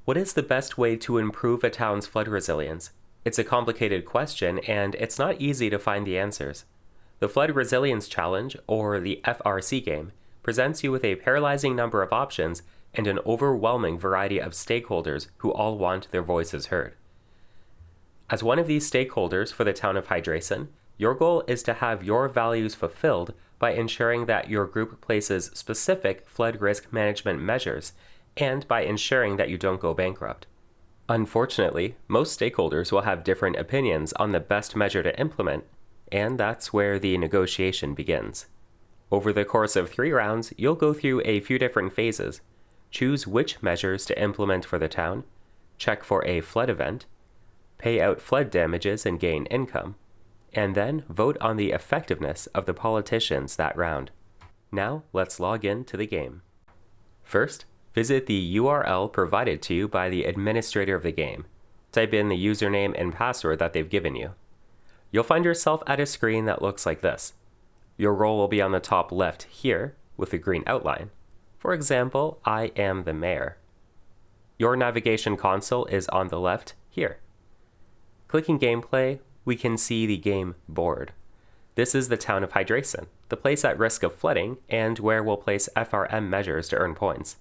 What is the best way to improve a town's flood resilience? It's a complicated question, and it's not easy to find the answers. The Flood Resilience Challenge, or the FRC game, presents you with a paralyzing number of options and an overwhelming variety of stakeholders who all want their voices heard. As one of these stakeholders for the town of Hydrason, your goal is to have your values fulfilled by ensuring that your group places specific flood risk management measures and by ensuring that you don't go bankrupt. Unfortunately, most stakeholders will have different opinions on the best measure to implement, and that's where the negotiation begins. Over the course of 3 rounds, you'll go through a few different phases. Choose which measures to implement for the town, check for a flood event, pay out flood damages and gain income, and then vote on the effectiveness of the politicians that round. Now, let's log in to the game. First, visit the URL provided to you by the administrator of the game. Type in the username and password that they've given you. You'll find yourself at a screen that looks like this. Your role will be on the top left here with a green outline. For example, I am the mayor. Your navigation console is on the left here. Clicking gameplay, we can see the game board. This is the town of Hydrason, the place at risk of flooding and where we'll place FRM measures to earn points.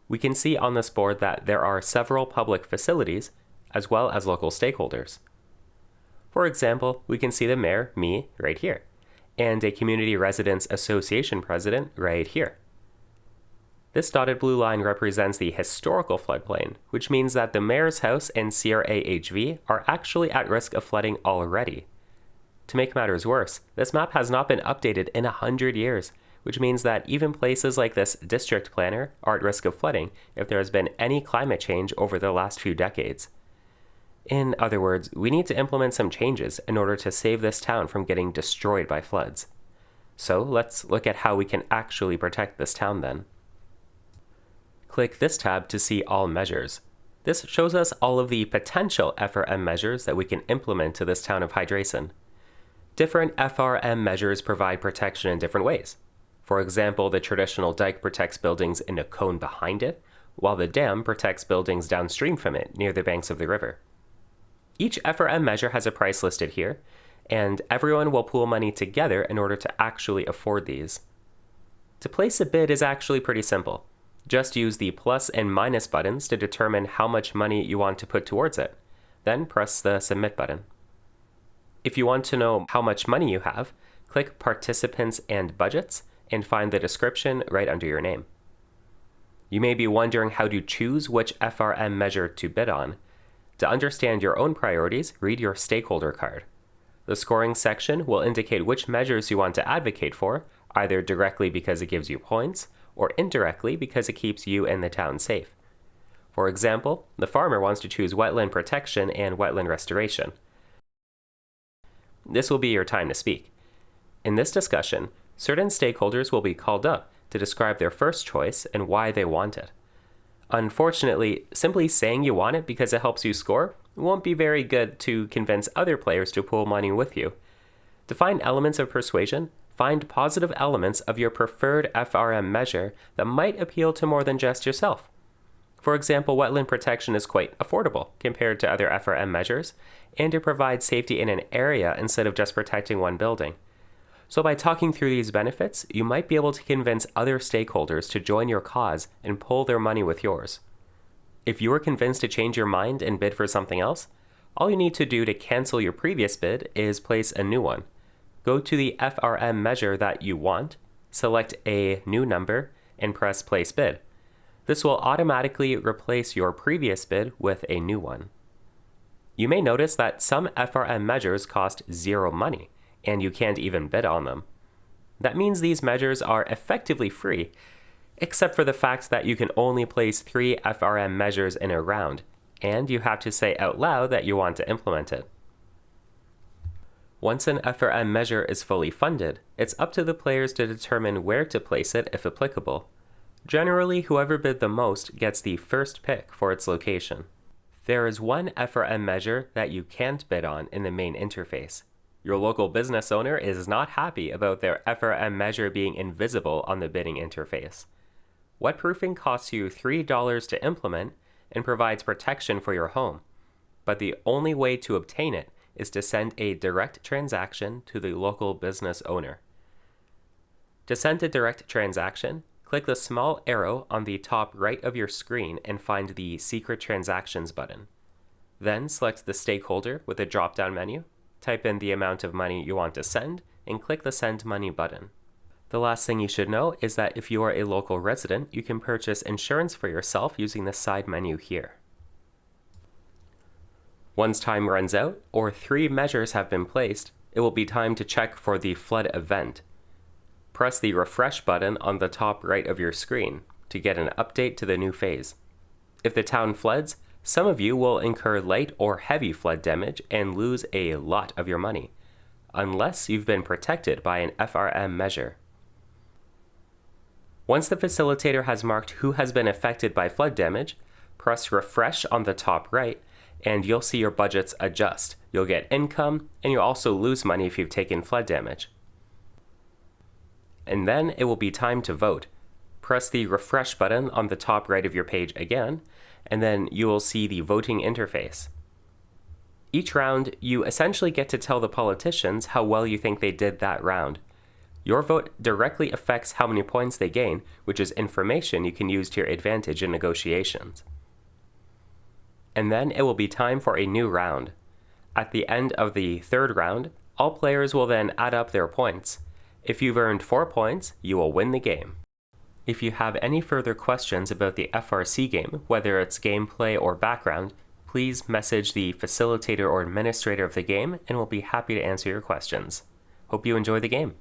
We can see on this board that there are several public facilities as well as local stakeholders. For example, we can see the mayor, me, right here, and a community residents association president right here. This dotted blue line represents the historical floodplain, which means that the mayor's house and CRAHV are actually at risk of flooding already. To make matters worse, this map has not been updated in 100 years, which means that even places like this district planner are at risk of flooding if there has been any climate change over the last few decades. In other words, we need to implement some changes in order to save this town from getting destroyed by floods. So let's look at how we can actually protect this town then. Click this tab to see all measures. This shows us all of the potential FRM measures that we can implement to this town of Hydrason. Different FRM measures provide protection in different ways. For example, the traditional dike protects buildings in a cone behind it, while the dam protects buildings downstream from it near the banks of the river. Each FRM measure has a price listed here, and everyone will pool money together in order to actually afford these. To place a bid is actually pretty simple. Just use the plus and minus buttons to determine how much money you want to put towards it. Then press the submit button. If you want to know how much money you have, click Participants and Budgets and find the description right under your name. You may be wondering how to choose which FRM measure to bid on. To understand your own priorities, read your stakeholder card. The scoring section will indicate which measures you want to advocate for, either directly because it gives you points, or indirectly because it keeps you and the town safe. For example, the farmer wants to choose wetland protection and wetland restoration. This will be your time to speak. In this discussion, certain stakeholders will be called up to describe their first choice and why they want it. Unfortunately, simply saying you want it because it helps you score won't be very good to convince other players to pool money with you. To find elements of persuasion, find positive elements of your preferred FRM measure that might appeal to more than just yourself. For example, wetland protection is quite affordable compared to other FRM measures, and it provides safety in an area instead of just protecting one building. So by talking through these benefits, you might be able to convince other stakeholders to join your cause and pool their money with yours. If you are convinced to change your mind and bid for something else, all you need to do to cancel your previous bid is place a new one. Go to the FRM measure that you want, select a new number, and press Place Bid. This will automatically replace your previous bid with a new one. You may notice that some FRM measures cost 0 money, and you can't even bid on them. That means these measures are effectively free, except for the fact that you can only place 3 FRM measures in a round, and you have to say out loud that you want to implement it. Once an FRM measure is fully funded, it's up to the players to determine where to place it if applicable. Generally, whoever bid the most gets the first pick for its location. There is one FRM measure that you can't bid on in the main interface. Your local business owner is not happy about their FRM measure being invisible on the bidding interface. Wetproofing costs you $3 to implement and provides protection for your home, but the only way to obtain it is to send a direct transaction to the local business owner. To send a direct transaction, click the small arrow on the top right of your screen and find the Secret Transactions button. Then select the stakeholder with a drop-down menu, type in the amount of money you want to send, and click the Send Money button. The last thing you should know is that if you are a local resident, you can purchase insurance for yourself using the side menu here. Once time runs out, or 3 measures have been placed, it will be time to check for the flood event. Press the Refresh button on the top right of your screen to get an update to the new phase. If the town floods, some of you will incur light or heavy flood damage and lose a lot of your money, unless you've been protected by an FRM measure. Once the facilitator has marked who has been affected by flood damage, press Refresh on the top right, and you'll see your budgets adjust. You'll get income, and you'll also lose money if you've taken flood damage. And then it will be time to vote. Press the Refresh button on the top right of your page again, and then you will see the voting interface. Each round, you essentially get to tell the politicians how well you think they did that round. Your vote directly affects how many points they gain, which is information you can use to your advantage in negotiations. And then it will be time for a new round. At the end of the 3rd round, all players will then add up their points. If you've earned 4 points, you will win the game. If you have any further questions about the FRC game, whether it's gameplay or background, please message the facilitator or administrator of the game and we'll be happy to answer your questions. Hope you enjoy the game.